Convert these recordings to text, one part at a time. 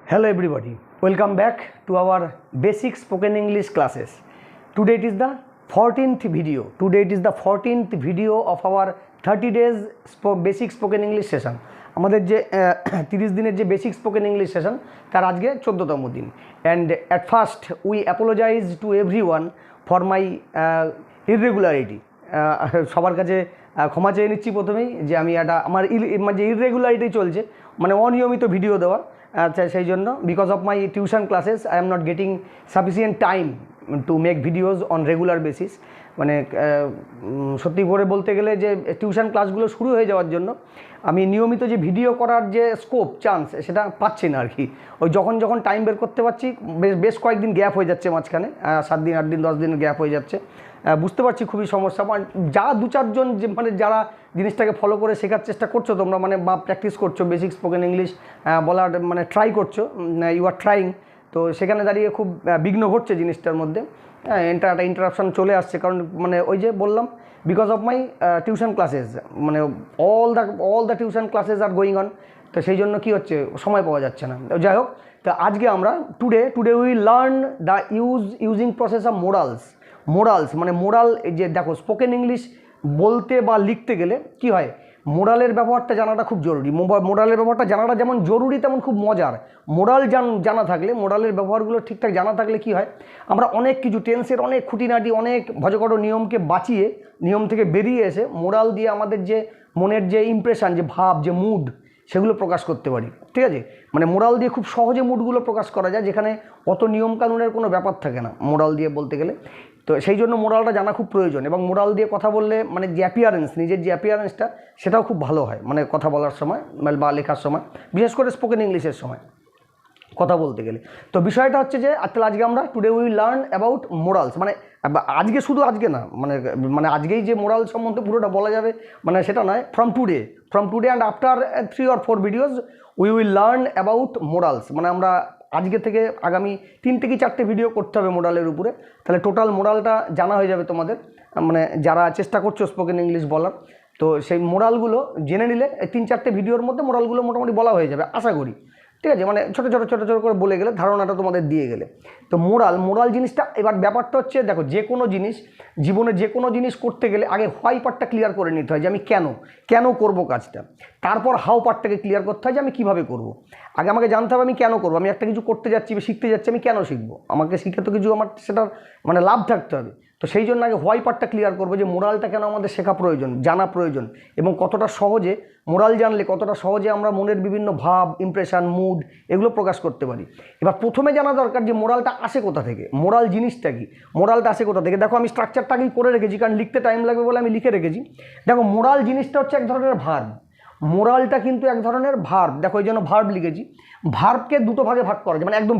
Hello everybody, welcome back to our basic spoken English classes. Today it is the 14th video. Today it is the 14th video of our 30 days basic spoken English session. আমাদের যে 30 দিনের যে basic spoken English session তার আজকে 14তম দিন। And at first we apologise to everyone for my irregularity. সবার কাছে ক্ষমা চেয়ে নিচ্ছি প্রথমেই যে আমি আমার যে ইররেগুলারিটি চলছে, মানে অনিয়মিত ভিডিও দেওয়া, আচ্ছা সেই জন্য because of my tuition classes I am not getting sufficient time to make videos on regular basis. মানে সত্যি করে বলতে গেলে যে টিউশন ক্লাসগুলো শুরু হয়ে যাওয়ার জন্য আমি নিয়মিত যে ভিডিও করার যে স্কোপ চান্স সেটা পাচ্ছি না আর কি। ওই যখন টাইম বের করতে পারছি বেশ কয়েকদিন গ্যাপ হয়ে যাচ্ছে, মাঝখানে 7 দিন 8 দিন 10 দিন গ্যাপ হয়ে যাচ্ছে। বুঝতে পারছি খুবই সমস্যা। যা 2-4 জন যে মানে যারা জিনিসটাকে ফলো করে শেখার চেষ্টা করছো তোমরা, মানে বা প্র্যাকটিস করছো বেসিক স্পোকেন ইংলিশ বলার, মানে ট্রাই করছো, ইউ আর ট্রাইং, তো সেখানে দাঁড়িয়ে খুব বিঘ্ন ঘটছে জিনিসটার মধ্যে। একটা ইন্টারাপশান চলে আসছে, কারণ মানে ওই যে বললাম because of my tuition classes, মানে all the tuition classes are going on, তো সেই জন্য কী হচ্ছে সময় পাওয়া যাচ্ছে না। যাই হোক, তো আজকে আমরা today we learn the using process of morals মানে মোরাল। যে দেখো স্পোকেন ইংলিশ বলতে বা লিখতে গেলে কি হয়, মোরালের ব্যবহারটা জানাটা খুব জরুরি। মোরালের ব্যবহারটা জানাটা যেমন জরুরি তেমন খুব মজার। মোরাল জানা থাকলে, মোরালের ব্যবহারগুলো ঠিকঠাক জানা থাকলে কি হয়, আমরা অনেক কিছু টেন্সের অনেক খুঁটিনাটি অনেক ভজকট নিয়মকে বাঁচিয়ে নিয়ম থেকে বেরিয়ে এসে মোরাল দিয়ে আমাদের যে মনের যে ইমপ্রেশন, যে ভাব, যে মুড, সেগুলো প্রকাশ করতে পারি। ঠিক আছে, মানে মোরাল দিয়ে খুব সহজে মুডগুলো প্রকাশ করা যায়, যেখানে অত নিয়মকানুনের কোনো ব্যাপার থাকে না মোরাল দিয়ে বলতে গেলে। তো সেই জন্য মোরালটা জানা খুব প্রয়োজন, এবং মোরাল দিয়ে কথা বললে মানে যে অ্যাপিয়ারেন্স, নিজের যে অ্যাপিয়ারেন্সটা সেটাও খুব ভালো হয়, মানে কথা বলার সময় বা লেখার সময়, বিশেষ করে স্পোকেন ইংলিশের সময় কথা বলতে গেলে। তো বিষয়টা হচ্ছে যে আজকে আমরা today we learn about morals, মানে আজকে শুধু আজকে না, মানে আজকেই যে মোরাল সম্বন্ধে পুরোটা বলা যাবে মানে সেটা নয়। From today and after 3 or 4 videos we will learn about morals. মানে আমরা আজকে থেকে আগামী 3 থেকে 4টে ভিডিও করতে হবে মোরালের উপরে, তাহলে টোটাল মোরালটা জানা হয়ে যাবে তোমাদের, মানে যারা চেষ্টা করছো স্পোকেন ইংলিশ বলার। তো সেই মোরালগুলো জেনে নিলে এই 3-4টে ভিডিওর মধ্যে মোরালগুলো মোটামুটি বলা হয়ে যাবে আশা করি। ঠিক আছে, মানে ছোটো করে বলে গেলে ধারণাটা তোমাদের দিয়ে গেলে। তো মোরাল জিনিসটা, এবার ব্যাপারটা হচ্ছে দেখো, যে কোনো জিনিস জীবনে যে কোনো জিনিস করতে গেলে আগে হোয়াই পার্টটা ক্লিয়ার করে নিতে হয় যে আমি কেন করব কাজটা, তারপর হাউ পার্টটাকে ক্লিয়ার করতে হয় যে আমি কীভাবে করব। আগে আমাকে জানতে হবে আমি কেন করবো, আমি একটা কিছু করতে যাচ্ছি বা শিখতে যাচ্ছি, আমি কেন শিখবো, আমাকে শিখে তো কিছু আমার সেটার মানে লাভ থাকতে হবে। তো সেই জন্য আগে হোয়াই পার্টটা ক্লিয়ার করবো যে মোরালটা কেন আমাদের শেখা প্রয়োজন, জানা প্রয়োজন, এবং কতটা সহজে মোরাল জানলে কতটা সহজে আমরা মনের বিভিন্ন ভাব, ইমপ্রেশন, মুড এগুলো প্রকাশ করতে পারি। এবার প্রথমে জানা দরকার যে মোরালটা আসে কোথা থেকে, মোরাল জিনিসটা কি, মোরালটা আসে কোথা থেকে। দেখো আমি স্ট্রাকচারটা আগেই করে রেখেছি, কারণ লিখতে টাইম লাগবে বলে আমি লিখে রেখেছি। দেখো মোরাল জিনিসটা হচ্ছে এক ধরনের ভার্ব, মোরালটা কিন্তু এক ধরনের ভার্ব। দেখো এই জন্য ভার্ব লিখেছি। ভার্বকে দুটো ভাগে ভাগ করা যায়, মানে একদম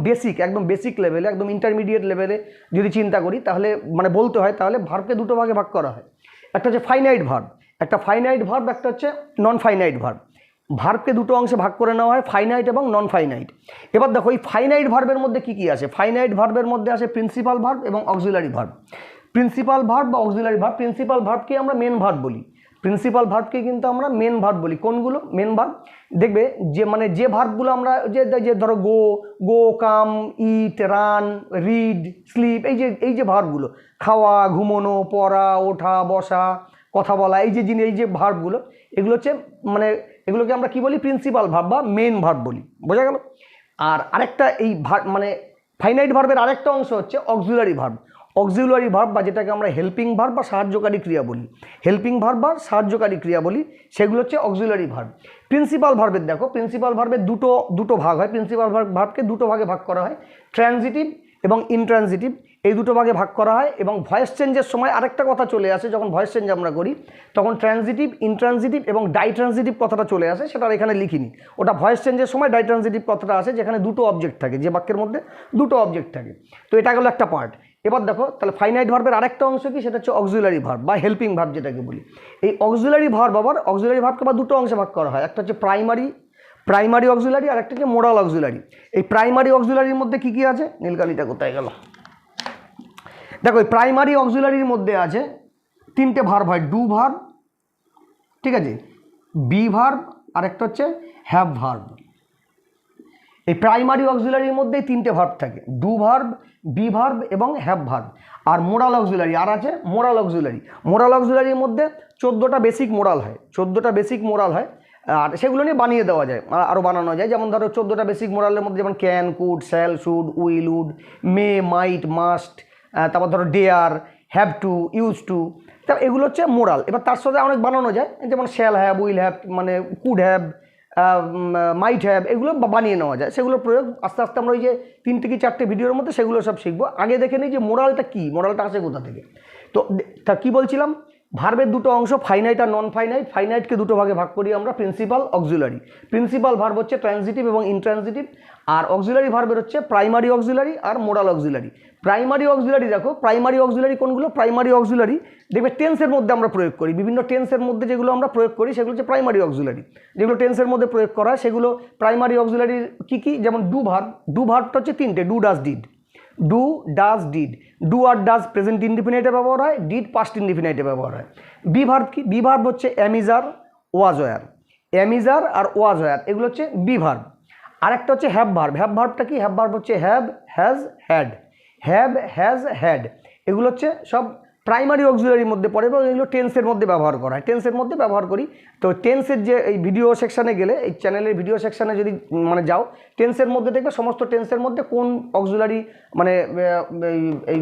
বেসিক লেভেলে, একদম ইন্টারমিডিয়েট লেভেলে যদি চিন্তা করি তাহলে মানে বলতে হয়, তাহলে ভার্বকে দুটো ভাগে ভাগ করা হয়। একটা হচ্ছে ফাইনাইট ভার্ব, একটা হচ্ছে নন ফাইনাইট ভার্ব। ভার্বকে দুটো অংশে ভাগ করে নেওয়া হয়, ফাইনাইট এবং নন ফাইনাইট। এবার দেখো এই ফাইনাইট ভার্বের মধ্যে কী আসে, ফাইনাইট ভার্বের মধ্যে আসে প্রিন্সিপাল ভার্ব এবং অক্সিলারি ভার্ব। প্রিন্সিপাল ভার্ব বা অক্সিলারি ভার্ব, প্রিন্সিপাল ভার্বকে আমরা মেন ভার্ব বলি, প্রিন্সিপাল ভার্বকে কিন্তু আমরা মেন ভার্ব বলি। কোনগুলো মেন ভার্ব, দেখবে যে মানে যে ভার্বগুলো আমরা যে ধরো গো, কাম, ইট, রান, রিড, স্লিপ, এই যে ভার্বগুলো, খাওয়া, ঘুমোনো, পড়া, ওঠা, বসা, কথা বলা, এই যে ভার্বগুলো, এগুলো হচ্ছে মানে এগুলোকে আমরা কি বলি, প্রিন্সিপাল ভার্ব বা মেন ভার্ব বলি। বোঝা গেল? আর আরেকটা এই মানে ফাইনাইট ভার্বের আরেকটা অংশ হচ্ছে অক্সিলারি ভার্ব। অক্সিলারি ভার্ব বা যেটাকে আমরা হেল্পিং ভার্ব বা সাহায্যকারী ক্রিয়া বলি, হেল্পিং ভার্ব বা সাহায্যকারী ক্রিয়া বলি, সেগুলো হচ্ছে অক্সিলারি ভার্ব। প্রিন্সিপাল ভার্বের দেখো, প্রিন্সিপাল ভার্বের দুটো ভাগ হয়। প্রিন্সিপাল ভার্বকে দুটো ভাগে ভাগ করা হয়, ট্রানজিটিভ এবং ইনট্রানজিটিভ, এই দুটো ভাগে ভাগ করা হয়। এবং ভয়েস চেঞ্জের সময় আরেকটা কথা চলে আসে, যখন ভয়েস চেঞ্জ আমরা করি তখন ট্রানজিটিভ, ইনট্রানজিটিভ এবং ডাইট্রানজিটিভ কথাটা চলে আসে, সেটা এখানে লিখিনি। ওটা ভয়েস চেঞ্জের সময় ডাইট্রানজিটিভ কথাটা আসে, যেখানে দুটো অবজেক্ট থাকে, যে বাক্যের মধ্যে দুটো অবজেক্ট থাকে। তো এটা গেলো একটা পার্ট। এবার দেখো তাহলে ফাইনাইট ভার্বের আরেকটা অংশ কি, সেটা হচ্ছে অক্সিলারি ভার্ব বা হেল্পিং ভার্ব যেটাকে বলি। এই অক্সিলারি ভার্বকে আবার দুটো অংশে ভাগ করা হয়, একটা হচ্ছে প্রাইমারি অক্সিলারি আর একটা হচ্ছে মোরাল অক্সিলারি। এই প্রাইমারি অক্সিলারির মধ্যে কি আছে, নীলকালিটা কোথায় গেল, দেখো এই প্রাইমারি অক্সিলারির মধ্যে আছে 3টে ভার্ব হয়, ডু ভার্ব, ঠিক আছে, বি ভার্ব আর একটা হচ্ছে হ্যাভ ভার্ব। এই প্রাইমারি অক্সিলারির মধ্যেই তিনটে ভার্ব থাকে, ডু ভার্ব, বি ভার্ব এবং হ্যাভ ভার্ব। আর মোরাল অক্সিলারি আর আছে মোরাল অক্সিলারি। মোরাল অক্সিলারির মধ্যে 14টা বেসিক মোরাল হয়, 14টা বেসিক মোরাল হয়, আর সেগুলো নিয়ে বানিয়ে দেওয়া যায়, আরও বানানো যায়। যেমন ধরো 14টা বেসিক মোরালের মধ্যে যেমন can, could, shall, should, will, would, may, might, must, তারপর ধরো dare, have to, use to, তা এগুলো হচ্ছে মোরাল। এবার তার সাথে অনেক বানানো যায়, যেমন শ্যাল হ্যাভ, উইল হ্যাভ, মানে কুড হ্যাভ, মাইট হ্যাভ, এগুলো বানিয়ে নেওয়া যায়। সেগুলো প্রয়োগ আস্তে আস্তে আমরা ওই যে 3 থেকে 4টে ভিডিওর মধ্যে সেগুলো সব শিখবো। আগে দেখে নিই যে মোরালটা কী, মোরালটা আসে কোথা থেকে। তো তা কী বলছিলাম, ভার্বের দুটো অংশ, ফাইনাইট আর নন ফাইনাইট। ফাইনাইটকে দুটো ভাগে ভাগ করি আমরা, প্রিন্সিপাল, অক্সিলারি। প্রিন্সিপাল ভার্ব হচ্ছে ট্রানজিটিভ এবং ইনট্রানজিটিভ, আর অক্সিলারি ভার্বের হচ্ছে প্রাইমারি অক্সিলারি আর মোরাল অক্সিলারি। প্রাইমারি অক্সিলারি দেখো, প্রাইমারি অক্সিলারি কোনগুলো? প্রাইমারি অক্সিলারি দেখবে টেন্সের মধ্যে আমরা প্রয়োগ করি, বিভিন্ন টেন্সের মধ্যে যেগুলো আমরা প্রয়োগ করি সেগুলো হচ্ছে প্রাইমারি অক্সিলারি। যেগুলো টেন্সের মধ্যে প্রয়োগ করা হয় সেগুলো প্রাইমারি অক্সিলারির কী কী? যেমন ডু ভার্ব, ডু ভার্বটা হচ্ছে 3টে, do, does, did. Do, does, did. Do আর ডাজ প্রেজেন্ট ইনডিফিনিটে ব্যবহার হয়, ডিড পাস্ট ইনডিফিনিটে ব্যবহার হয়। বি ভার্ব কি? বি ভার্ব হচ্ছে অ্যামিজার, ওয়াজ ওয়ার। অ্যামিজার আর ওয়াজ ওয়ার এগুলো হচ্ছে বি ভার্ব। আরেকটা হচ্ছে হ্যাভ ভার্ব। হ্যাভ ভার্বটা কি? হ্যাভ ভার্ব হচ্ছে have, has, had. Have, has, had এগুলো হচ্ছে সব প্রাইমারি অক্সিলারির মধ্যে পড়ে এবং এগুলো টেন্সের মধ্যে ব্যবহার করা হয়, টেন্সের মধ্যে ব্যবহার করি। তো টেন্সের যে এই ভিডিও সেকশানে গেলে, এই চ্যানেলের ভিডিও সেকশানে যদি মানে যাও, টেন্সের মধ্যে দেখবে সমস্ত টেন্সের মধ্যে কোন অক্সিলারি মানে এই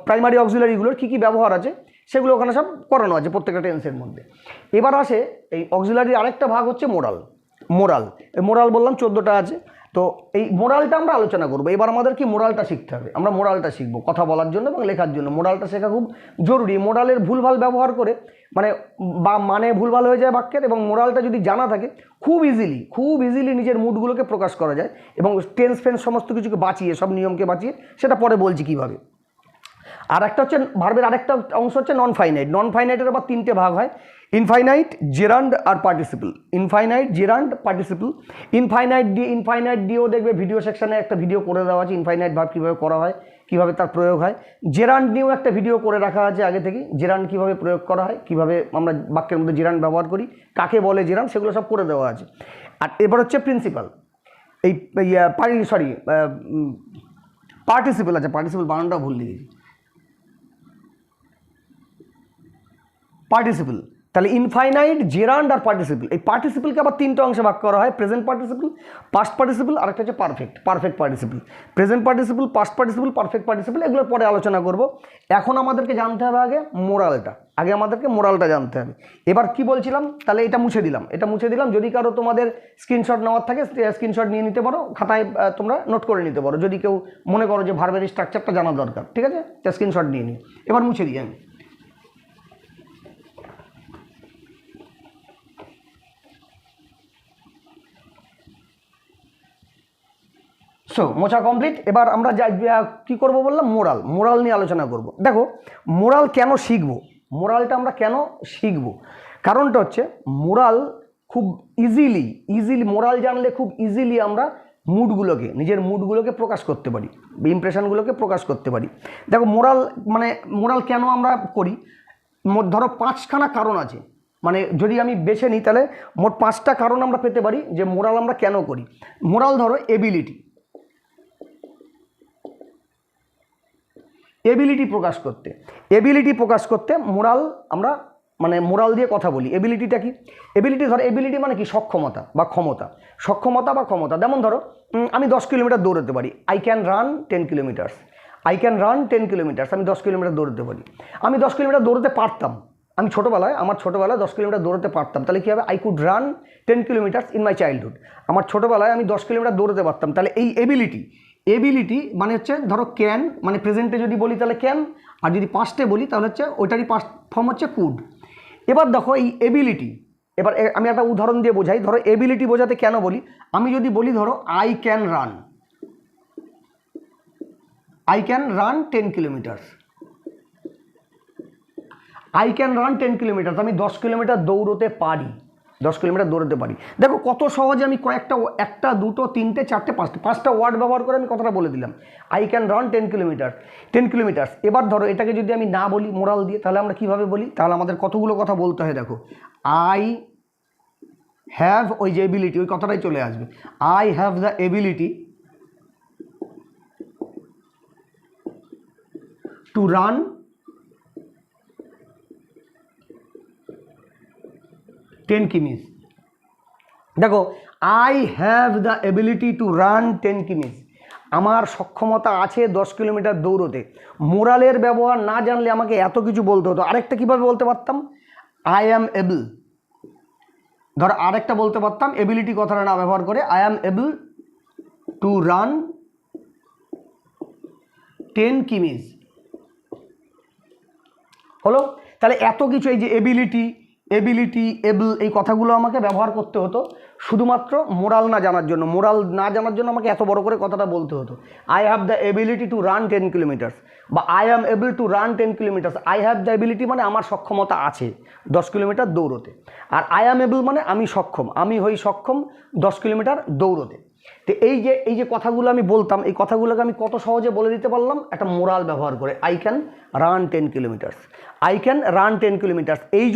প্রাইমারি অক্সিলারিগুলোর কী কী ব্যবহার আছে সেগুলো ওখানে সব করানো আছে প্রত্যেকটা টেন্সের মধ্যে। এবার আসে এই অক্সিলারির আরেকটা ভাগ হচ্ছে মোরাল। মোরাল, মোরাল বললাম 14টা আছে। তো এই মোরালটা আমরা আলোচনা করবো। এবার আমাদের কি মোরালটা শিখতে হবে, আমরা মোরালটা শিখবো কথা বলার জন্য এবং লেখার জন্য। মোরালটা শেখা খুব জরুরি। মোরালের ভুলভাল ব্যবহার করে মানে ভুলভাল হয়ে যায় বাক্যের, এবং মোরালটা যদি জানা থাকে খুব ইজিলি নিজের মুডগুলোকে প্রকাশ করা যায়, এবং টেন্স ফেন্স সমস্ত কিছুকে বাঁচিয়ে, সব নিয়মকে বাঁচিয়ে, সেটা পরে বলছি কীভাবে। আর একটা হচ্ছে ভার্বের আরেকটা অংশ হচ্ছে নন ফাইনাইট। নন ফাইনাইটের আবার 3টে ভাগ হয়, ইনফাইনাইট, জেরান্ড আর participle. Infinite, gerund, participle. Infinite দিয়েও দেখবে ভিডিও সেকশানে একটা ভিডিও করে দেওয়া আছে, ইনফাইনাইট ভার্ব কীভাবে করা হয়, কীভাবে তার প্রয়োগ হয়। জেরান্ড নিয়েও একটা ভিডিও করে রাখা আছে আগে থেকে, জেরান্ড কীভাবে প্রয়োগ করা হয়, কীভাবে আমরা বাক্যের মধ্যে জেরান্ড ব্যবহার করি, কাকে বলে জেরান্ড, সেগুলো সব করে দেওয়া আছে। আর এবার হচ্ছে প্রিন্সিপাল, এই পার্টিসিপল আছে, পার্টিসিপল বানানটা ভুল লিখেছি, পার্টিসিপল। তাহলে ইনফাইনাইট, জেরান্ড আর পার্টিসিপল। এই পার্টিসিপলকে আবার 3টে অংশে ভাগ করা হয়, প্রেজেন্ট পার্টিসিপল, পাস্ট পার্টিসিপল, আর একটা হচ্ছে perfect participle. Present participle, past participle, perfect participle, এগুলোর পরে আলোচনা করব। এখন আমাদেরকে জানতে হবে আগে মোরালটা, আমাদেরকে মোরালটা জানতে হবে। এবার কি বলছিলাম, তাহলে এটা মুছে দিলাম। যদি কারো তোমাদের স্ক্রিনশট নেওয়ার থাকে স্ক্রিনশট নিয়ে নিতে পারো, খাতায় তোমরা নোট করে নিতে পারো, যদি কেউ মনে করো যে ভার্বের স্ট্রাকচারটা জানা দরকার, ঠিক আছে? তা স্ক্রিনশট নিয়ে নিই। এবার মুছে দিই আমি। সো মোছা কমপ্লিট। এবার আমরা কী করবো বললাম, মোরাল নিয়ে আলোচনা করব। দেখো মোরাল কেন শিখবো, মোরালটা আমরা কেন শিখবো, কারণটা হচ্ছে মোরাল খুব ইজিলি মোরাল জানলে খুব ইজিলি আমরা নিজের মুডগুলোকে প্রকাশ করতে পারি, ইমপ্রেশনগুলোকে প্রকাশ করতে পারি। দেখো মোরাল কেন আমরা করি, ধরো 5খানা কারণ আছে, মানে যদি আমি বেছে নিই তাহলে মোট 5টা কারণ আমরা পেতে পারি যে মোরাল আমরা কেন করি। মোরাল ধরো এবিলিটি প্রকাশ করতে মোরাল আমরা মোরাল দিয়ে কথা বলি। এবিলিটিটা কি? এবিলিটি মানে কি? সক্ষমতা বা ক্ষমতা। যেমন ধরো আমি 10 কিলোমিটার দৌড়াতে পারি, আই ক্যান রান 10 কিলোমিটার্স। আমি 10 কিলোমিটার দৌড়াতে পারি। আমি 10 কিলোমিটার দৌড়াতে পারতাম, আমার ছোটোবেলায় 10 কিলোমিটার দৌড়াতে পারতাম। তাহলে কী হবে? I could run 10 kilometres in my childhood. আমার ছোটোবেলায় আমি 10 কিলোমিটার দৌড়াতে পারতাম। তাহলে এই এবিলিটি মানে হচ্ছে ধরো ক্যান, মানে প্রেজেন্টে যদি বলি তাহলে ক্যান, আর যদি পাস্টে বলি তাহলে হচ্ছে ওইটারই পাস্ট ফর্ম হচ্ছে কুড। এবার দেখো এই এবিলিটি, এবার আমি একটা উদাহরণ দিয়ে বোঝাই। ধরো এবিলিটি বোঝাতে কেন বলি, আমি যদি বলি ধরো আই ক্যান রান 10 কিলোমিটার্স। আমি 10 কিলোমিটার দৌড়তে পারি। দেখো কত সহজে আমি কয়েকটা, 1টা 2টো 3টে 4টে 5টা ওয়ার্ড ব্যবহার করে আমি কথাটা বলে দিলাম, আই ক্যান রান 10 কিলোমিটার্স। এবার ধরো এটাকে যদি আমি না বলি মোরাল দিয়ে, তাহলে আমরা কীভাবে বলি? তাহলে আমাদের কতগুলো কথা বলতে হয়। দেখো আই হ্যাভ, ওই যে এবিলিটি, ওই কথাটাই চলে আসবে। I have the ability to run 10 কিমিজ। দেখো, I have the ability to run 10 কিমিজ, আমার সক্ষমতা আছে 10 কিলোমিটার দৌড়তে। মোরালের ব্যবহার না জানলে আমাকে এত কিছু বলতে হতো। আরেকটা কীভাবে বলতে পারতাম, আই অ্যাম এবল। ধর আরেকটা বলতে পারতাম এবিলিটি কথাটা না ব্যবহার করে, I am able to run 10 কিমিজ। হলো? তাহলে এত কিছু, এই যে এবিলিটি এবল, এই কথাগুলো আমাকে ব্যবহার করতে হতো শুধুমাত্র মোরাল না জানার জন্য। মোরাল না জানার জন্য আমাকে এত বড় করে কথাটা বলতে হতো। I have the ability to run 10 kilometres, বা I am able to run 10 kilometres. I have the ability মানে আমার সক্ষমতা আছে 10 কিলোমিটার দৌড়তে, আর আই অ্যাম এবল মানে আমি সক্ষম, আমি হই সক্ষম 10 কিলোমিটার দৌড়তে। তো এই যে কথাগুলো আমি বলতাম, এই কথাগুলোকে আমি কত সহজে বলে দিতে পারলাম একটা মোরাল ব্যবহার করে, I can run 10 kilometres, I can run 10 kilometres. এই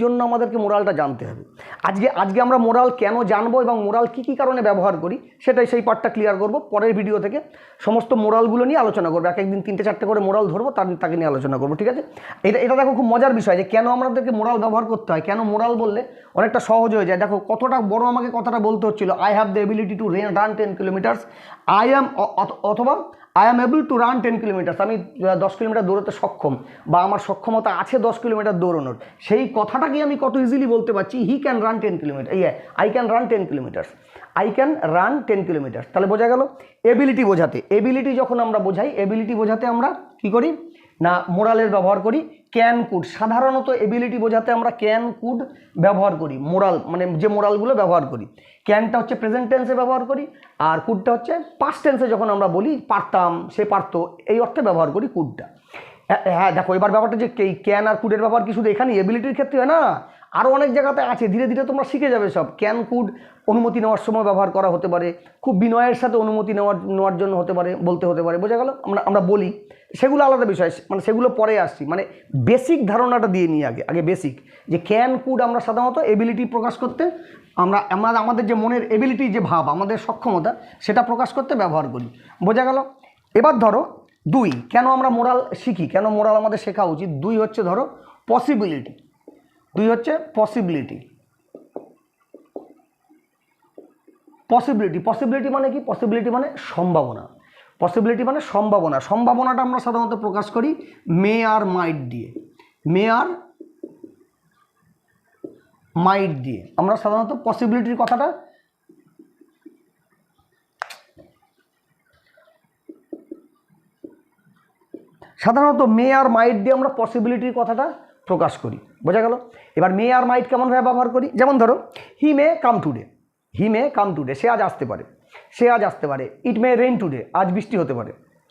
জন্য আমাদেরকে মোরালটা জানতে হবে। আজকে আমরা মোরাল কেন জানবো এবং মোরাল কী কী কারণে ব্যবহার করি সেই পার্টটা ক্লিয়ার করব। পরের ভিডিও থেকে সমস্ত মোরালগুলো নিয়ে আলোচনা করবো। এক একদিন 3-4টে করে মোরাল ধরবো, তাকে নিয়ে আলোচনা করবো, ঠিক আছে? এটা দেখো খুব মজার বিষয় যে কেন আমাদেরকে মোরাল ব্যবহার করতে হয়, কেন মোরাল বললে অনেকটা সহজ হয়ে যায়। দেখো কতটা বড় আমাকে কথাটা বলতে হচ্ছিল, I have the ability to run 10 kilometres, I am, অথবা I am able to run 10 kilometres, আমি 10 কিলোমিটার দৌড়াতে সক্ষম, বা আমার সক্ষমতা আছে 10 কিলোমিটার দৌড়ানোর। সেই কথাটাকে আমি কত ইজিলি বলতে পারছি, he can run 10 kilometre, I can run 10 kilometres, I can run 10 kilometres. তাহলে বোঝা গেল এবিলিটি বোঝাতে। এবিলিটি যখন আমরা বোঝাই, এবিলিটি বোঝাতে আমরা কী করি না, মোরালের ব্যবহার করি, ক্যান কুড। সাধারণত এবিলিটি বোঝাতে আমরা ক্যান কুড ব্যবহার করি। মোরাল মানে যে মোরালগুলো ব্যবহার করি, ক্যানটা হচ্ছে প্রেজেন্ট টেন্সে ব্যবহার করি, আর কুডটা হচ্ছে পাস্ট টেন্সে। যখন আমরা বলি পারতাম, সে পারতো, এই অর্থে ব্যবহার করি কুডটা। হ্যাঁ দেখো, এবার ব্যাপারটা যে ক্যান আর কুডের ব্যবহার কি শুধু এখানে এবিলিটির ক্ষেত্রে হয় না, আরও অনেক জায়গাতে আছে। ধীরে ধীরে তোমরা শিখে যাবে সব। ক্যান কুড অনুমতি নেওয়ার সময় ব্যবহার করা হতে পারে, খুব বিনয়ের সাথে অনুমতি নেওয়ার জন্য হতে পারে, বলতে হতে পারে। বোঝা গেল? আমরা বলি, সেগুলো আলাদা বিষয়, মানে সেগুলো পরে আসছি। মানে বেসিক ধারণাটা দিয়ে নিই আগে বেসিক, যে ক্যান কুড আমরা সাধারণত এবিলিটি প্রকাশ করতে, আমরা আমাদের যে মনের এবিলিটি, যে ভাব, আমাদের সক্ষমতা, সেটা প্রকাশ করতে ব্যবহার করি। বোঝা গেল? এবার ধরো 2, কেন আমরা মোরাল শিখি, কেন মোরাল আমাদের শেখা উচিত। 2 হচ্ছে ধরো পসিবিলিটি। 2 হচ্ছে পসিবিলিটি। পসিবিলিটি মানে কি? পসিবিলিটি মানে সম্ভাবনা। পসিবিলিটি মানে সম্ভাবনা। সম্ভাবনাটা আমরা সাধারণত প্রকাশ করি মে আর মাইট দিয়ে। মে আর মাইট দিয়ে আমরা সাধারণত পসিবিলিটির কথাটা মে আর মাইট দিয়ে আমরা পসিবিলিটির কথাটা প্রকাশ করি। বোঝা গেল? এবার মে আর মাইট কেমনভাবে ব্যবহার করি, যেমন ধরো হি মে কাম টুডে, সে আজ আসতে পারে। ইট মে রেইন টুডে, আজ বৃষ্টি হতে পারে।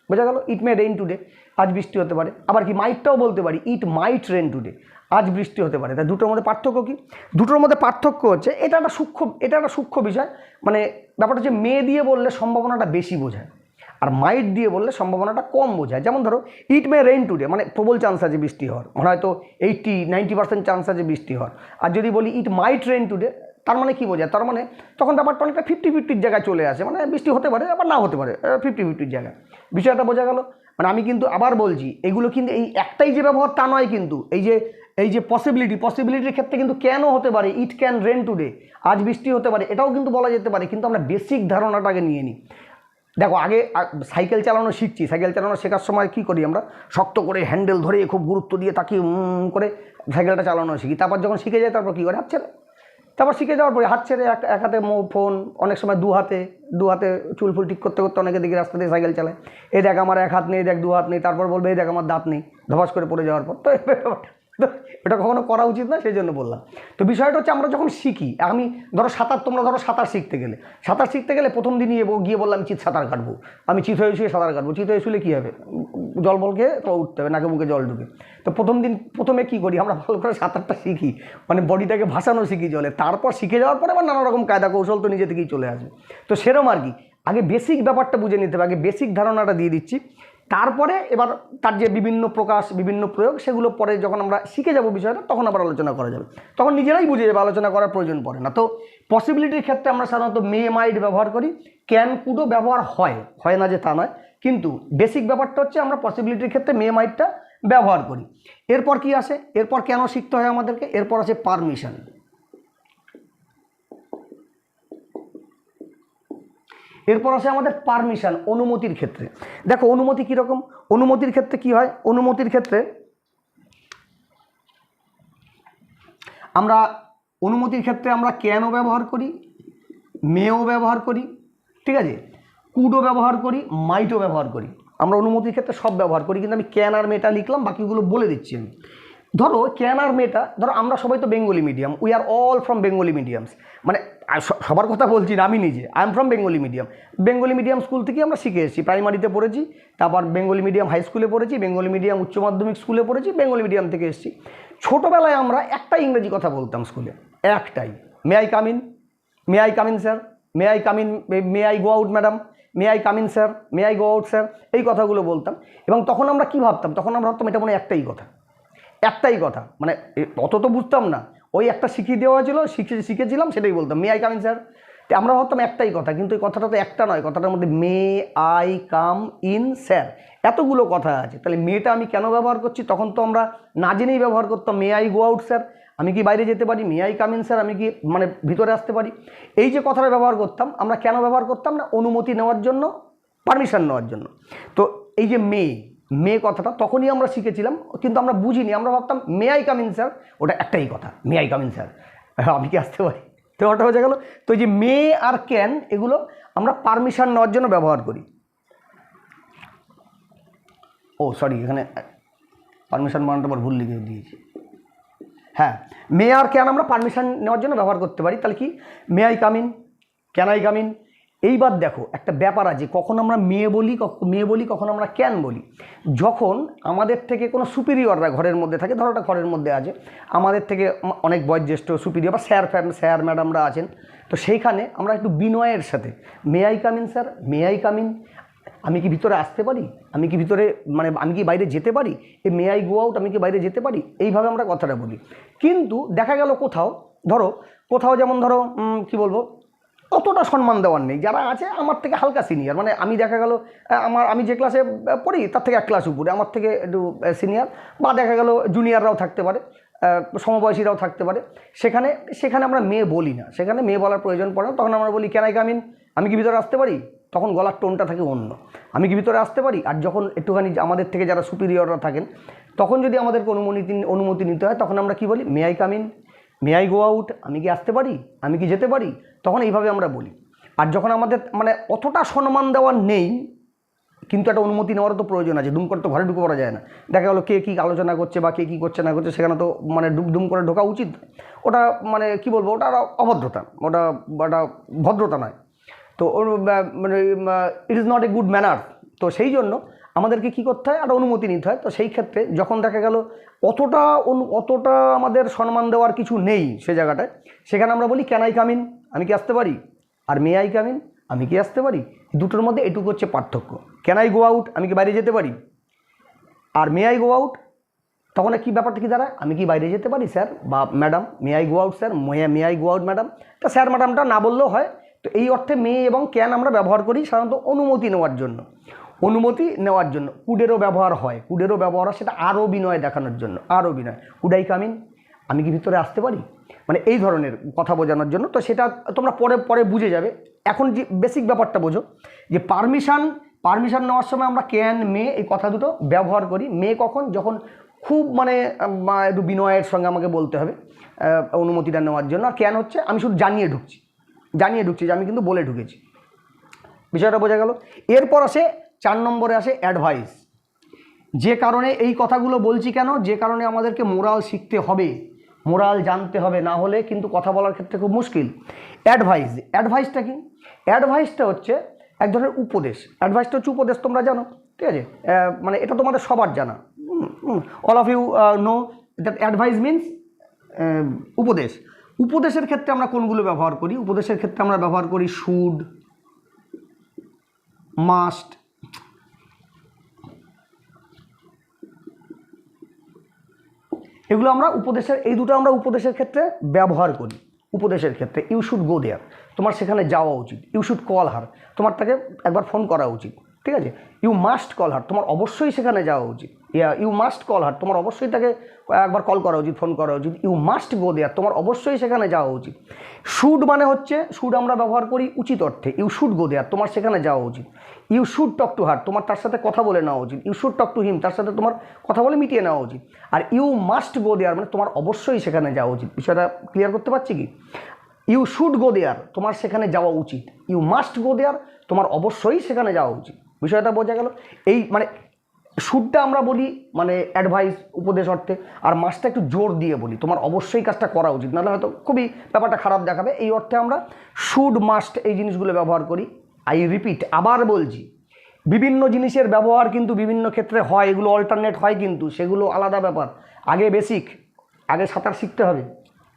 বোঝা গেল? ইট মে রেইন টুডে, আজ বৃষ্টি হতে পারে। আবার কি মাইটটাও বলতে পারি, ইট মাইট রেইন টুডে, আজ বৃষ্টি হতে পারে। তাই দুটোর মধ্যে পার্থক্য কি? দুটোর মধ্যে পার্থক্য হচ্ছে, এটা একটা সূক্ষ্ম বিষয়। মানে ব্যাপারটা হচ্ছে মে দিয়ে বললে সম্ভাবনাটা বেশি বোঝায়, আর মাইট দিয়ে বললে সম্ভাবনাটা কম বোঝায়। যেমন ধরো ইট মে রেইন টুডে, মানে প্রবল চান্স আছে বৃষ্টি হওয়ার, মানে হয়তো 80-90% চান্স আছে বৃষ্টি হওয়ার। আর যদি বলি ইট মাইট রেইন টুডে, তার মানে কি বোঝায়? তার মানে তখন ব্যাপারটা অনেকটা 50-50 জায়গায় চলে আসে, মানে বৃষ্টি হতে পারে আবার না হতে পারে, 50-50 জায়গায়। বিষয়টা বোঝা গেল? মানে আমি কিন্তু আবার বলছি, এগুলো কিন্তু এই একটাই যে ব্যবহার তা নয় কিন্তু। এই যে পসিবিলিটির ক্ষেত্রে কিন্তু ক্যানও হতে পারে, ইট ক্যান রেন টুডে, আজ বৃষ্টি হতে পারে, এটাও কিন্তু বলা যেতে পারে। কিন্তু আমরা বেসিক ধারণাটাকে নিয়ে নিই। দেখো, আগে সাইকেল চালানো শিখছি, সাইকেল চালানো শেখার সময় কী করি আমরা, শক্ত করে হ্যান্ডেল ধরে খুব গুরুত্ব দিয়ে তাকে করে সাইকেলটা চালানো শিখি। তারপর যখন শিখে যায়, তারপর কী করে, হাত ছেড়ে। তারপর শিখে যাওয়ার পরে হাত ছেড়ে এক হাতে ফোন, অনেক সময় দু হাতে চুল ফুল ঠিক করতে করতে অনেকে দিকে রাস্তা দিয়ে সাইকেল চালায়। এই দেখ আমার এক হাত নেই, দেখ 2 হাত নেই, তারপর বলবে এই দেখ আমার দাঁত নেই, ধপাস করে পড়ে যাওয়ার পর। তো এটা কখনো করা উচিত না, সেই জন্য বললাম। তো বিষয়টা হচ্ছে, আমরা যখন শিখি, আমি ধরো তোমরা ধরো সাঁতার শিখতে গেলে প্রথম দিনই গিয়ে বললাম চিত সাঁতার কাটবো, আমি চিত হয়ে শুয়ে সাঁতার কাটবো। চিত হয়ে শুলে কী হবে, জল বল খেয়ে তো উঠতে হবে, নাকে মুখে জল ঢুকে। তো প্রথমে কী করি আমরা, ভালো করে সাঁতারটা শিখি, মানে বডিটাকে ভাসানো শিখি জলে। তারপর শিখে যাওয়ার পরে আবার নানা রকম কায়দা কৌশল তো নিজে থেকেই চলে আসবে। তো সেরকম আর কি, আগে বেসিক ব্যাপারটা বুঝে নিতে হবে, আগে বেসিক ধারণাটা দিয়ে দিচ্ছি, তারপরে এবার তার যে বিভিন্ন প্রকাশ বিভিন্ন প্রয়োগ সেগুলো পরে যখন আমরা শিখে যাব বিষয়টা তখন আবার আলোচনা করা যাবে, তখন নিজেরাই বুঝে যাবে, আলোচনা করার প্রয়োজন পড়ে না। তো পসিবিলিটির ক্ষেত্রে আমরা সাধারণত মে মাইট ব্যবহার করি, ক্যান কুডও ব্যবহার হয় না যে তা নয়, কিন্তু বেসিক ব্যাপারটা হচ্ছে আমরা পসিবিলিটির ক্ষেত্রে মে মাইটটা ব্যবহার করি। এরপর কি আসে, এরপর কেন শিখতে হয় আমাদেরকে, এরপর আছে পারমিশন। এরপর আসে আমাদের পারমিশন, অনুমতির ক্ষেত্রে। দেখো অনুমতি কীরকম, অনুমতির ক্ষেত্রে কি হয়, অনুমতির ক্ষেত্রে আমরা ক্যানও ব্যবহার করি, মেও ব্যবহার করি, ঠিক আছে, কুডও ব্যবহার করি, মাইটও ব্যবহার করি। আমরা অনুমতির ক্ষেত্রে সব ব্যবহার করি, কিন্তু আমি ক্যান আর মেটা লিখলাম, বাকিগুলো বলে দিচ্ছি আমি। ধরো ক্যান আর মেটা, ধরো আমরা সবাই তো Bengali medium, we are all from Bengali mediums, মানে সবার কথা বলছি না, আমি নিজে I am from Bengali medium. Bengali medium school থেকে আমরা শিখে এসেছি, প্রাইমারিতে পড়েছি, তারপর বেঙ্গলি মিডিয়াম হাই স্কুলে পড়েছি, বেঙ্গলি মিডিয়াম উচ্চ মাধ্যমিক স্কুলে পড়েছি, বেঙ্গলি মিডিয়াম থেকে এসেছি। ছোটোবেলায় আমরা একটাই ইংরেজি কথা বলতাম স্কুলে, একটাই, may I come in, may I come in sir, may I come in, may I go out madam, may I come in sir, may I go out sir, এই কথাগুলো বলতাম। এবং তখন আমরা কি ভাবতাম, তখন আমরা ভাবতাম এটা মনে হয় একটাই কথা, মানে অত তো বুঝতাম না, ওই একটা শিখিয়ে দেওয়া হয়েছিল, শিখেছিলাম, সেটাই বলতাম, may I come in sir. তো আমরা ভাবতাম একটাই কথা, কিন্তু এই কথাটা তো একটা নয়, কথাটার মধ্যে may I come in sir এতগুলো কথা আছে। তাহলে মেটা আমি কেন ব্যবহার করছি, তখন তো আমরা না জেনেই ব্যবহার করতাম, may I go out sir, আমি কি বাইরে যেতে পারি, may I come in sir, আমি কি মানে ভিতরে আসতে পারি। এই যে কথাটা ব্যবহার করতাম, আমরা কেন ব্যবহার করতাম না, অনুমতি নেওয়ার জন্য, পারমিশন নেওয়ার জন্য। তো এই যে মে কথাটা তখনই আমরা শিখেছিলাম, কিন্তু আমরা বুঝিনি, আমরা ভাবতাম may I come in sir, ওটা একটাই কথা, may I come in sir, আমি কি আসতে পারি, তো ওটা হয়ে গেল। তো এই যে মে আর ক্যান, এগুলো আমরা পারমিশন নেওয়ার জন্য ব্যবহার করি। ও সরি, এখানে পারমিশন মানটা আবার ভুল লিখে দিয়েছি। হ্যাঁ, মে আর ক্যান আমরা পারমিশন নেওয়ার জন্য ব্যবহার করতে পারি। তাহলে কি, may I come in, can I come in. এইবার দেখো একটা ব্যাপার আছে, কখন আমরা মে বলি, কখন আমরা ক্যান বলি, যখন আমাদের থেকে কোনো সুপিরিয়ররা ঘরের মধ্যে থাকে, ধরো একটা ঘরের মধ্যে আছে, আমাদের থেকে অনেক বয়োজ্যেষ্ঠ সুপিরিয়র বা স্যার ম্যাডামরা আছেন, তো সেইখানে আমরা একটু বিনয়ের সাথে may I come in sir, may I come in, আমি কি ভিতরে আসতে পারি, আমি কি ভিতরে মানে আমি কি বাইরে যেতে পারি, এই মে আই গো আউট, আমি কি বাইরে যেতে পারি, এইভাবে আমরা কথাটা বলি। কিন্তু দেখা গেল কোথাও যেমন ধরো কি বলবো, অতটা সম্মান দেওয়ার নেই, যারা আছে আমার থেকে হালকা সিনিয়র, মানে আমি দেখা গেল আমি যে ক্লাসে পড়ি তার থেকে এক ক্লাস উপরে, আমার থেকে একটু সিনিয়র, বা দেখা গেল জুনিয়ররাও থাকতে পারে, সমবয়সীরাও থাকতে পারে, সেখানে আমরা মেয়ে বলি না, সেখানে মেয়ে বলার প্রয়োজন পড়ে না, তখন আমরা বলি ক্যান আই কাম ইন, আমি কি ভিতরে আসতে পারি, তখন গলার টোনটা থাকে অন্য, আমি কি ভিতরে আসতে পারি। আর যখন একটুখানি আমাদের থেকে যারা সুপিরিয়ররা থাকেন, তখন যদি আমাদেরকে অনুমতি নিতে হয়, তখন আমরা কি বলি, may I come in, may I go out, আমি কি আসতে পারি, আমি কি যেতে পারি, তখন এইভাবে আমরা বলি। আর যখন আমাদের মানে অতটা সম্মান দেওয়ার নেই, কিন্তু একটা অনুমতি নেওয়ারও তো প্রয়োজন আছে, দুম করে তো ঘরে ঢুকে পড়া যায় না, দেখা গেলো কে কী আলোচনা করছে বা কে কী করছে না করছে, সেখানে তো মানে ডুম করে ঢোকা উচিত, ওটা মানে কি বলবো, ওটা অভদ্রতা, ওটা ভদ্রতা নয়। তো মানে it is not a good manner. তো সেই জন্য আমাদেরকে কি করতে হয়, একটা অনুমতি নিতে হয়। তো সেই ক্ষেত্রে যখন দেখা গেল অতটা আমাদের সম্মান দেওয়ার কিছু নেই সে জায়গাটায়, সেখানে আমরা বলি ক্যান আই কাম ইন, আমি কি আসতে পারি, আর মে আই কাম ইন, আমি কি আসতে পারি, দুটোর মধ্যে এটুকু হচ্ছে পার্থক্য। ক্যান আই গো আউট, আমি কি বাইরে যেতে পারি, আর মে আই গো আউট, তখন কি ব্যাপারটা কি দাঁড়ায়, আমি কি বাইরে যেতে পারি স্যার বা madam, may I go out sir, may I go out madam. তো স্যার ম্যাডামটা না বললেও হয়। তো এই অর্থে মে এবং ক্যান আমরা ব্যবহার করি সাধারণত অনুমতি নেওয়ার জন্য। কুডেরও ব্যবহার হয়, সেটা আরও বিনয় দেখানোর জন্য, আরও বিনয়, কুড আই কাম ইন, আমি কি ভিতরে আসতে পারি, মানে এই ধরনের কথা বোঝানোর জন্য। তো সেটা তোমরা পরে বুঝে যাবে। এখন যে বেসিক ব্যাপারটা বোঝো যে পারমিশন নেওয়ার সময় আমরা ক্যান মে এই কথা দুটো ব্যবহার করি। মে কখন, যখন খুব মানে একটু বিনয়ের সঙ্গে আমাকে বলতে হবে অনুমতিটা নেওয়ার জন্য। আর ক্যান হচ্ছে আমি শুধু জানিয়ে ঢুকছি যে আমি কিন্তু বলে ঢুকেছি, বিষয়টা বোঝা গেল। এরপর আসে 4 নম্বরে আসে অ্যাডভাইস। যে কারণে এই কথাগুলো বলছি কেন, যে কারণে আমাদেরকে মোরাল শিখতে হবে, মোরাল জানতে হবে, না হলে কিন্তু কথা বলার ক্ষেত্রে খুব মুশকিল। অ্যাডভাইসটা কি, অ্যাডভাইসটা হচ্ছে এক ধরনের উপদেশ। অ্যাডভাইসটা হচ্ছে উপদেশ, তোমরা জানো, ঠিক আছে, মানে এটা তোমাদের সবার জানা, all of you know that advice means উপদেশ। উপদেশের ক্ষেত্রে আমরা কোনগুলো ব্যবহার করি, উপদেশের ক্ষেত্রে আমরা ব্যবহার করি শুড, মাস্ট, এগুলো আমরা উপদেশের, এই দুটো আমরা উপদেশের ক্ষেত্রে ব্যবহার করি। উপদেশের ক্ষেত্রে ইউ শুড গো দেয়ার, তোমার সেখানে যাওয়া উচিত। ইউ শুড কল হার, তোমার তাকে একবার ফোন করা উচিত, ঠিক আছে। ইউ মাস্ট কল হার, তোমার অবশ্যই সেখানে যাওয়া উচিত। ইউ মাস্ট কল হার, তোমার অবশ্যই তাকে একবার কল করা উচিত, ফোন করা উচিত। ইউ মাস্ট গো দেয়ার, তোমার অবশ্যই সেখানে যাওয়া উচিত। শুড মানে হচ্ছে, শুড আমরা ব্যবহার করি উচিত অর্থে। ইউ শুড গো দেয়ার, তোমার সেখানে যাওয়া উচিত। You should talk to her, তোমার তার সাথে কথা বলে নেওয়া উচিত। You should talk to him, তার সাথে তোমার কথা বলে মিটিয়ে নেওয়া উচিত। আর ইউ মাস্ট গো দেয়ার মানে তোমার অবশ্যই সেখানে যাওয়া উচিত। বিষয়টা ক্লিয়ার করতে পারছি কি? ইউ শুড গো দেয়ার, তোমার সেখানে যাওয়া উচিত। ইউ মাস্ট গো দেয়ার, তোমার অবশ্যই সেখানে যাওয়া উচিত। বিষয়টা বোঝা গেল? এই মানে শুডটা আমরা বলি মানে অ্যাডভাইস, উপদেশ অর্থে, আর মাস্টটা একটু জোর দিয়ে বলি, তোমার অবশ্যই কাজটা করা উচিত, নাহলে হয়তো খুবই ব্যাপারটা খারাপ দেখাবে। এই অর্থে আমরা শুড, মাস্ট এই জিনিসগুলো ব্যবহার করি। আই রিপিট, আবার বলছি, বিভিন্ন জিনিসের ব্যবহার কিন্তু বিভিন্ন ক্ষেত্রে হয়, এগুলো অল্টারনেট হয়, কিন্তু সেগুলো আলাদা ব্যাপার। আগে বেসিক, আগে সাঁতার শিখতে হবে,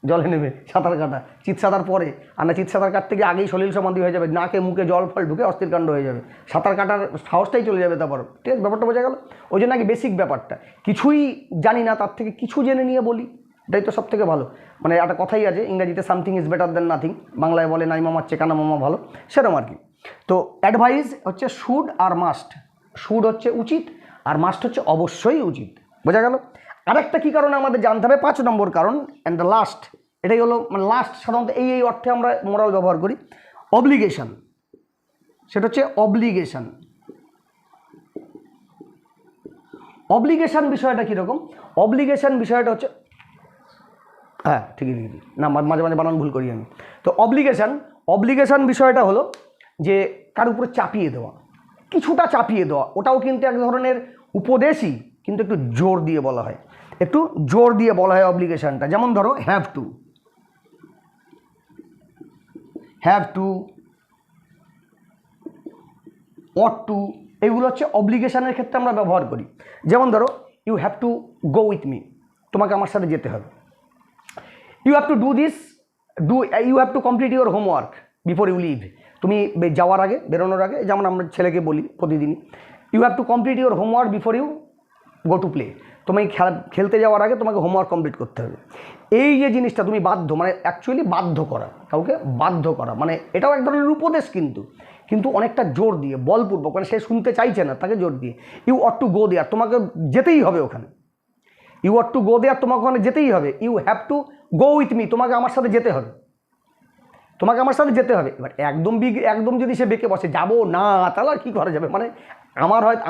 জলে নেমে সাঁতার কাটা, চিৎ সাঁতার পরে, আর না চিৎ সাঁতার কাটতে গিয়ে আগেই সলিল সমাধি হয়ে যাবে, নাকে মুখে জল ফল ঢুকে অস্থির কাণ্ড হয়ে যাবে, সাঁতার কাটার সাহসটাই চলে যাবে তারপর, ঠিক আছে? ব্যাপারটা বোঝা গেল? ওই জন্য আগে বেসিক ব্যাপারটা, কিছুই জানি না তার থেকে কিছু জেনে নিয়ে বলি, এটাই তো সব থেকে ভালো। মানে একটা কথাই আছে ইংরাজিতে, something is better then nothing, বাংলায় বলে নাই মামার চেয়ে কানা মামা ভালো, সেরকম আর কি। তো অ্যাডভাইস হচ্ছে শুড আর মাস্ট। শুড হচ্ছে উচিত, আর মাস্ট হচ্ছে অবশ্যই উচিত। বোঝা গেল? আরেকটা কী কারণে আমাদের জানতে হবে, 5 নম্বর কারণ, অ্যান্ড দ্য লাস্ট, এটাই হলো মানে লাস্ট। সাধারণত এই অর্থে আমরা মোরাল ব্যবহার করি। অব্লিগেশন, সেটা হচ্ছে অব্লিগেশন। অব্লিগেশন বিষয়টা কীরকম? অব্লিগেশন বিষয়টা হচ্ছে, হ্যাঁ ঠিকই না, মাঝে মাঝে বানান ভুল করি আমি। তো অব্লিগেশন বিষয়টা হলো যে কার উপরে চাপিয়ে দেওয়া, কিছুটা চাপিয়ে দেওয়া। ওটাও কিন্তু এক ধরনের উপদেশই, কিন্তু একটু জোর দিয়ে বলা হয়, একটু জোর দিয়ে বলা হয় অব্লিগেশনটা। যেমন ধরো হ্যাভ টু, অট টু, এগুলো হচ্ছে অব্লিগেশনের ক্ষেত্রে আমরা ব্যবহার করি। যেমন ধরো you have to go with me, তোমাকে আমার সাথে যেতে হবে। You have to do this, you have to complete your homework before you leave, তুমি যাওয়ার আগে, বেরোনোর আগে, যেমন আমরা ছেলেকে বলি প্রতিদিনই, you have to complete your homework before you go to play, তুমি খেলতে যাওয়ার আগে তোমাকে হোমওয়ার্ক কমপ্লিট করতে হবে। এই যে জিনিসটা তুমি বাধ্য, মানে অ্যাকচুয়ালি বাধ্য করা, কাউকে বাধ্য করা, মানে এটাও এক ধরনের উপদেশ, কিন্তু অনেকটা জোর দিয়ে, বলপূর্বক, মানে সে শুনতে চাইছে না, তাকে জোর দিয়ে। You ought two go there, তোমাকে যেতেই হবে ওখানে। You ought two go there, তোমাকে ওখানে যেতেই হবে। You have to go with me, তোমাকে আমার সাথে যেতে হবে, তোমাকে আমার সাথে যেতে হবে। এবার একদম যদি সে বেঁকে বসে যাবো না, তাহলে আর কী করা যাবে? মানে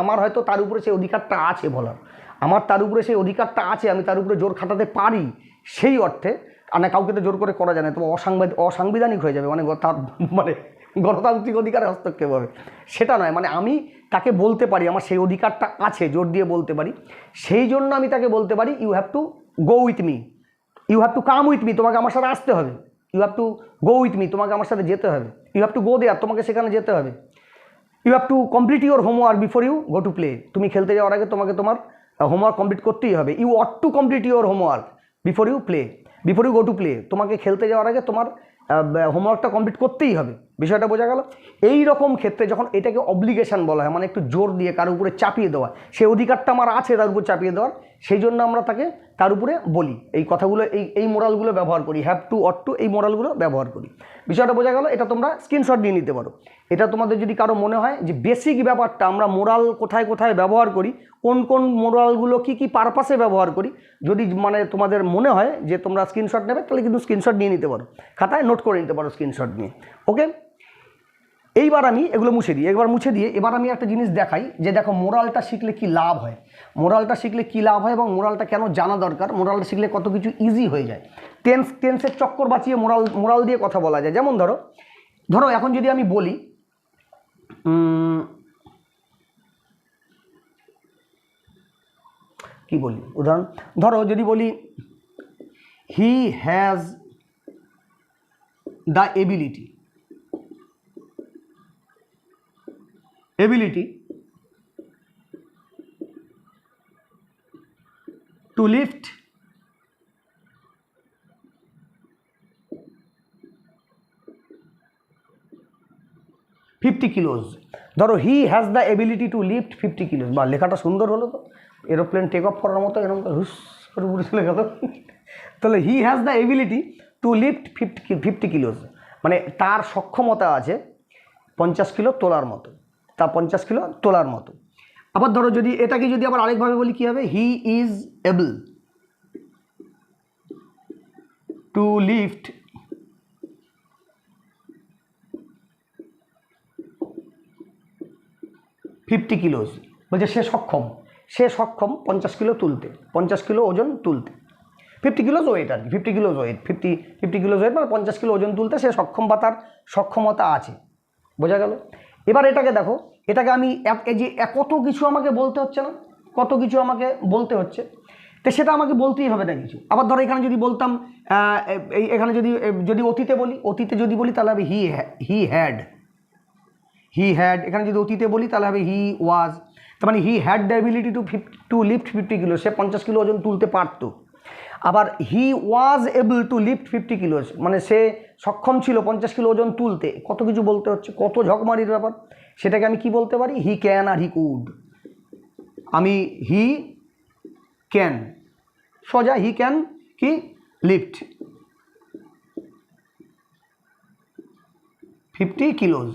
আমার হয়তো তার উপরে সেই অধিকারটা আছে বলার, আমার তার উপরে সেই অধিকারটা আছে, আমি তার উপরে জোর খাটাতে পারি, সেই অর্থে। আর না, কাউকে তো জোর করে করা যায় না, তো অসাংবিধানিক হয়ে যাবে, মানে তার মানে গণতান্ত্রিক অধিকারে হস্তক্ষেপ হবে, সেটা নয়। মানে আমি তাকে বলতে পারি, আমার সেই অধিকারটা আছে, জোর দিয়ে বলতে পারি, সেই জন্য আমি তাকে বলতে পারি you have to go with me, you have to come with me, তোমাকে আমার সাথে আসতে হবে। You have to go with me, তোমাকে আমার সাথে যেতে হবে। You have to go there, তোমাকে সেখানে যেতে হবে। You have to complete your homework before you go to play, তুমি খেলতে যাওয়ার আগে তোমাকে তোমার হোমওয়ার্ক কমপ্লিট করতেই হবে। You ought to complete your homework before you go to play, তোমাকে খেলতে যাওয়ার আগে তোমার হোমওয়ার্কটা কমপ্লিট করতেই হবে। বিষয়টা বোঝা গেল? এই রকম ক্ষেত্রে যখন এটাকে অব্লিগেশন বলা হয়, মানে একটু জোর দিয়ে কারোর উপরে চাপিয়ে দেওয়া, সেই অধিকারটা আমার আছে তার উপর চাপিয়ে দেওয়ার, সেই জন্য আমরা তাকে তার উপরে বলি এই কথাগুলো, এই মোরালগুলো ব্যবহার করি, হ্যাভ টু, অট টু, এই মোরালগুলো ব্যবহার করি। বিষয়টা বোঝা গেল? এটা তোমরা স্ক্রিনশট নিয়ে নিতে পারো। এটা তোমাদের যদি কারো মনে হয় যে বেসিক ব্যাপারটা, আমরা মোরাল কোথায় কোথায় ব্যবহার করি, কোন মোরালগুলো কী পারপাসে ব্যবহার করি, যদি মানে তোমাদের মনে হয় যে তোমরা স্ক্রিনশট নেবে, তাহলে কিন্তু স্ক্রিনশট নিয়ে নিতে পারো, খাতায় নোট করে নিতে পারো স্ক্রিনশট নিয়ে। ওকে, এইবার আমি এগুলো মুছে দিই, এবার আমি একটা জিনিস দেখাই যে দেখো মোরালটা শিখলে কি লাভ হয়, এবং মোরালটা কেন জানা দরকার, মোরালটা শিখলে কত কিছু ইজি হয়ে যায়। টেন্সের চক্কর বাঁচিয়ে মোরাল দিয়ে কথা বলা যায়। যেমন ধরো এখন যদি আমি বলি, কি বলি, উদাহরণ ধরো যদি বলি he has the ability to lift 50 kilos, ধরো he has the ability to lift 50 kilos, বা লেখাটা সুন্দর হলো তো, এরোপ্লেন টেক অফ করার মতো, এরকম হুস পুরোপুরি চলে গেল। তাহলে he has the ability to lift 50 kilos, মানে তার সক্ষমতা আছে 50 কিলো তোলার মতো, তা 50 কিলো তোলার মতো। আবার ধরো যদি এটাকে যদি আবার আরেকভাবে বলি কী হবে, he is able to lift 50 kilos, বলছে সে সক্ষম 50 কিলো তুলতে, 50 কিলো ওজন তুলতে, 50 কিলোস ওয়েট আর কি, 50 কিলোস ওয়েট, 50 কিলোস ওয়েট মানে 50 কিলো ওজন তুলতে সে সক্ষম বা তার সক্ষমতা আছে। বোঝা গেল? এবার এটাকে দেখো, এটাকে আমি এই যে কত কিছু আমাকে বলতে হচ্ছে না, কত কিছু আমাকে বলতে হচ্ছে, তো সেটা আমাকে বলতেই হবে না কিছু। আবার ধরো এখানে যদি বলতাম এখানে যদি অতীতে যদি বলি তাহলে হবে হি হ্যাড, এখানে যদি অতীতে বলি তাহলে হবে হি ওয়াজ, তার মানে he had the ability to lift 50 kilo, সে 50 কিলো ওজন তুলতে পারত। আবার he was able to lift 50 kilos, মানে সে সক্ষম ছিল 50 কিলো ওজন তুলতে। কত কিছু বলতে হচ্ছে, কত ঝকমারির ব্যাপার। সেটাকে আমি কি বলতে পারি, he can R he could. আমি হি ক্যান, সোজা হি ক্যান কি লিফট 50 কিলোস।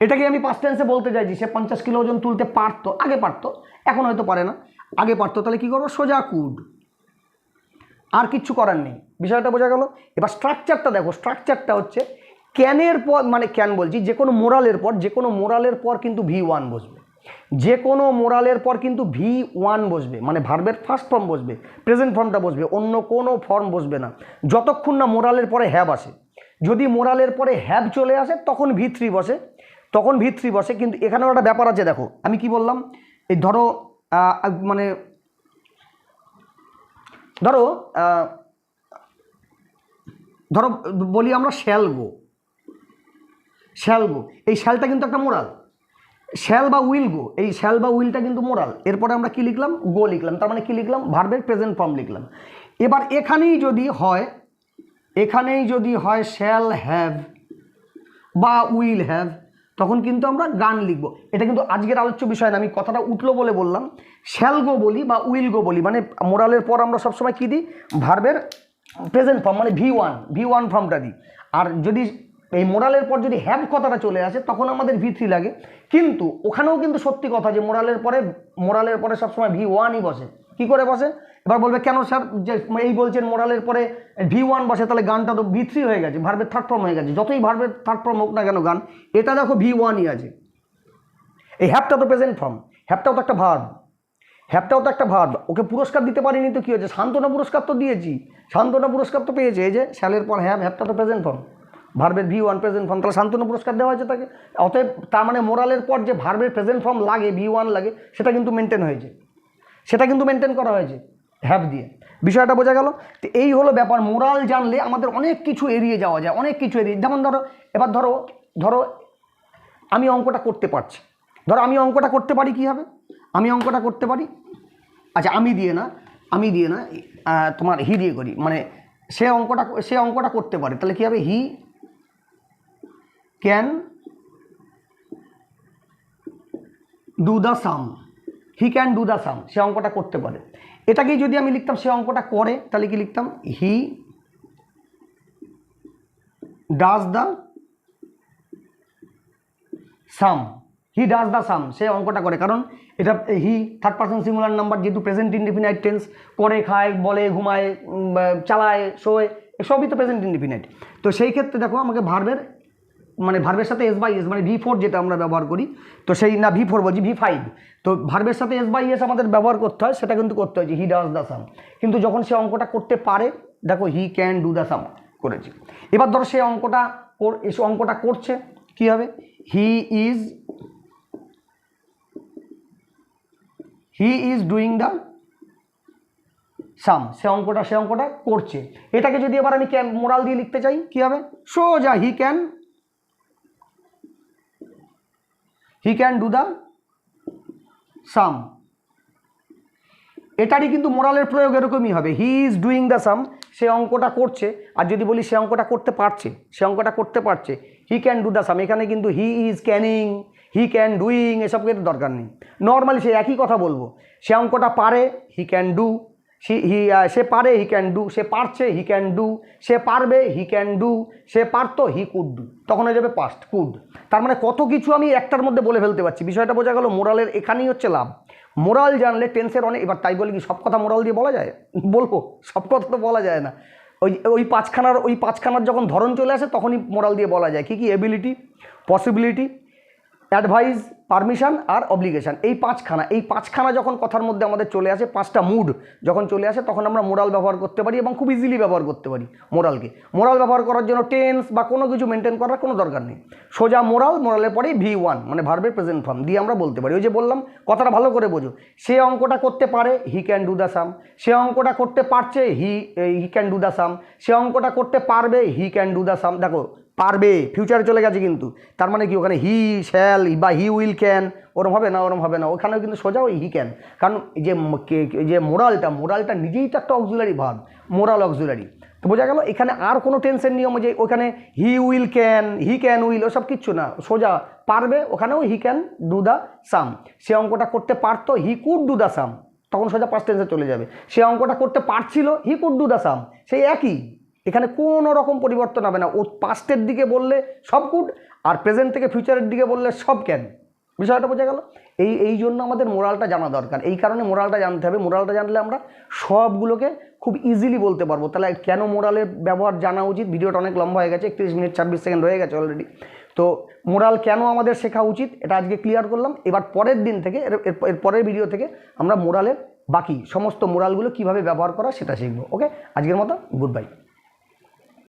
এটাকে আমি পাস্ট টেন্সে বলতে চাইছি, সে 50 কিলো ওজন তুলতে পারতো, আগে পারতো, এখন হয়তো পারে না, আগে পারতো। তাহলে কী করবো, সোজা কুড, আর কিচ্ছু করার নেই। বিষয়টা বোঝা গেল? এবার স্ট্রাকচারটা দেখো, স্ট্রাকচারটা হচ্ছে ক্যানের পর, মানে ক্যান বলছি, যে কোনো মোরালের পর কিন্তু V1 বসবে, যে কোনো মোরালের পর কিন্তু V1 বসবে, মানে ভার্বের ফার্স্ট ফর্ম বসবে, প্রেজেন্ট ফর্মটা বসবে, অন্য কোনো ফর্ম বসবে না যতক্ষণ না মোরালের পরে হ্যাভ আসে। যদি মোরালের পরে হ্যাভ চলে আসে তখন V3 বসে, কিন্তু এখানেও একটা ব্যাপার আছে। দেখো আমি কি বললাম, এই ধরো মানে ধরো বলি আমরা শ্যাল গো, এই শ্যালটা কিন্তু একটা মোরাল, শ্যাল বা উইল গো, এই শ্যাল বা উইলটা কিন্তু মোরাল। এরপরে আমরা কি লিখলাম, গো লিখলাম, তার মানে কি লিখলাম, ভার্বের প্রেজেন্ট ফর্ম লিখলাম। এবার এখানেই যদি হয় শ্যাল হ্যাভ বা উইল হ্যাভ, তখন কিন্তু আমরা গান লিখব। এটা কিন্তু আজকের আলোচ্য বিষয় না, আমি কথাটা উঠলো বলে বললাম। শ্যাল গো বলি বা উইল গো বলি, মানে মোরালের পর আমরা সবসময় কী দিই, ভার্বের প্রেজেন্ট ফর্ম, মানে V1 ফর্মটা দিই। আর যদি এই মোরালের পর যদি হ্যাভ কথাটা চলে আসে তখন আমাদের V3 লাগে। কিন্তু ওখানেও কিন্তু সত্যি কথা যে মোরালের পরে সবসময় V1ই বসে। কি করে বসে? এবার বলবে কেন স্যার, যে এই বলছেন মোরালের পরে V1 বসে, তাহলে গানটা তো V3 হয়ে গেছে, ভার্বের থার্ড ফর্ম হয়ে গেছে। যতই ভার্বের থার্ড ফর্ম হোক না কেন গান, এটা দেখো V1ই আছে। এই হ্যাভটা তো প্রেজেন্ট ফর্ম, হ্যাভটাও তো একটা ভার্ব, ওকে পুরস্কার দিতে পারিনি তো কী হয়েছে, সান্ত্বনা পুরস্কার তো দিয়েছি, সান্ত্বনা পুরস্কার তো পেয়েছে। এই যে শ্যালের পর হ্যাভটা তো প্রেজেন্ট ফর্ম, ভার্বের V1 প্রেজেন্ট ফর্ম, তাহলে সান্ত্বনা পুরস্কার দেওয়া হয়েছে তাকে। অতএব তার মানে মোরালের পর যে ভার্বের প্রেজেন্ট ফর্ম লাগে, V1 লাগে, সেটা কিন্তু মেনটেন করা হয়েছে হ্যাভ দিয়ে। বিষয়টা বোঝা গেল? তো এই হলো ব্যাপার। মোরাল জানলে আমাদের অনেক কিছু এড়িয়ে যাওয়া যায়, যেমন এবার ধরো আমি অঙ্কটা করতে পারছি, আমি অঙ্কটা করতে পারি, কী হবে, আমি অঙ্কটা করতে পারি, আচ্ছা আমি দিয়ে না তোমার হি দিয়ে করি, মানে সে অঙ্কটা করতে পারে, তাহলে কী হবে, হি ক্যান ডু দ্য সাম, সে অঙ্কটা করতে পারে। এটাকেই যদি আমি লিখতাম সে অঙ্কটা করে, তাহলে কি লিখতাম, হি ডাজ দ্য সাম, সে অঙ্কটা করে। কারণ এটা he third person singular number, যেহেতু প্রেজেন্ট ইনডিফিনাইট টেন্স, করে, খায়, বলে, ঘুমায়, চালায়, শোয়, সবই তো প্রেজেন্ট ইনডিফিনাইট। তো সেই ক্ষেত্রে দেখো আমাকে ভার্বের সাথে S/S, মানে V4 যেটা আমরা ব্যবহার করি, তো সেই না V4 বলছি, V5, তো ভার্বের সাথে S/S আমাদের ব্যবহার করতে হয়, সেটা কিন্তু করতে হয়েছে, হি ডাজ দ্য সাম। কিন্তু যখন সে অঙ্কটা করতে পারে, দেখো হি ক্যান ডু দ্য সাম করেছে। এবার ধরো সে অঙ্কটা করছে, কি হবে, হি ইজ ডুইং দ্য সাম, সে অঙ্কটা করছে। এটাকে যদি এবার আমি মোরাল দিয়ে লিখতে চাই, কি হবে, সোজা হি ক্যান ডু দ্য সাম। এটারই কিন্তু মোরালের প্রয়োগ এরকমই হবে, হি ইজ ডুইং দ্য সাম, সে অঙ্কটা করছে। আর যদি বলি সে অঙ্কটা করতে পারছে, হি ক্যান ডু দ্য সাম, এখানে কিন্তু he is Canning, he can, doing, এসব কিন্তু দরকার নেই। নর্মালি সে একই কথা বলবো, সে অঙ্কটা পারে, হি ক্যান ডু, সে পারে, হি ক্যান ডু, সে পারছে, হি ক্যান ডু, সে পারবে, হি ক্যান ডু, সে পারতো, হি কুড ডু, তখন হয়ে যাবে পাস্ট, কুড। তার মানে কত কিছু আমি একটার মধ্যে বলে ফেলতে পারছি। বিষয়টা বোঝা গেল, মোরালের এখানেই হচ্ছে লাভ। মোরাল জানলে টেন্সের অনেক, এবার তাই বলি কি সব কথা মোরাল দিয়ে বলা যায়? বলবো, সব কথা তো বলা যায় না। ওই পাঁচখানার যখন ধরন চলে আসে তখনই মোরাল দিয়ে বলা যায়। কি কি? এবিলিটি, পসিবিলিটি, অ্যাডভাইস, পারমিশন আর অব্লিগেশন। এই পাঁচখানা যখন কথার মধ্যে আমাদের চলে আসে, 5টা মুড যখন চলে আসে, তখন আমরা মোরাল ব্যবহার করতে পারি এবং খুব ইজিলি ব্যবহার করতে পারি মোরালকে। মোরাল ব্যবহার করার জন্য টেন্স বা কোনো কিছু মেনটেন করার কোনো দরকার নেই। সোজা মোরালের পরেই V1 মানে ভার্বের প্রেজেন্ট ফর্ম দিয়ে আমরা বলতে পারি। ওই যে বললাম, কথাটা ভালো করে বোঝো। সে অঙ্কটা করতে পারে, হি ক্যান ডু দ্য সাম। সে অঙ্কটা করতে পারছে, হি ক্যান ডু দ্য সাম। সে অঙ্কটা করতে পারবে, হি ক্যান ডু দ্য সাম। দেখো, পারবে ফিউচারে চলে গেছে কিন্তু, তার মানে কি ওখানে হি শ্যাল বা হি উইল ক্যান, ওরম হবে না, ওখানেও কিন্তু সোজা ওই হি ক্যান। কারণ যে মোরালটা নিজেই তো একটা অক্সিলারি ভার্ব, মোরাল অক্সিলারি। তো বোঝা গেল, এখানে আর কোনো টেন্সের নিয়ম যে ওখানে he will can, he can will, ওসব কিচ্ছু না। সোজা পারবে, ওখানেও হি ক্যান ডু দ্য সাম। সে অঙ্কটা করতে পারতো, হি কুড ডু দ্য সাম, তখন সোজা পাস্ট টেন্সে চলে যাবে। সে অঙ্কটা করতে পারছিল, হি কুড ডু দ্য সাম, সেই একই। এখানে কোনো রকম পরিবর্তন হবে না। ও পাস্টের দিকে বললে সব কুড, আর প্রেজেন্ট থেকে ফিউচারের দিকে বললে সব ক্যান। বিষয়টা বোঝা গেল। এই জন্য আমাদের মোরালটা জানা দরকার। এই কারণে মোরালটা জানতে হবে। মোরালটা জানলে আমরা সবগুলোকে খুব ইজিলি বলতে পারবো। তাহলে কেন মোরালের ব্যবহার জানা উচিত? ভিডিওটা অনেক লম্বা হয়ে গেছে, 31 মিনিট 26 সেকেন্ড হয়ে গেছে অলরেডি। তো মোরাল কেন আমাদের শেখা উচিত এটা আজকে ক্লিয়ার করলাম। এবার পরের দিন থেকে, এর পরের ভিডিও থেকে আমরা মোরালের বাকি সমস্ত মোরালগুলো কীভাবে ব্যবহার করা সেটা শিখবো। ওকে, আজকের মতো গুড বাই।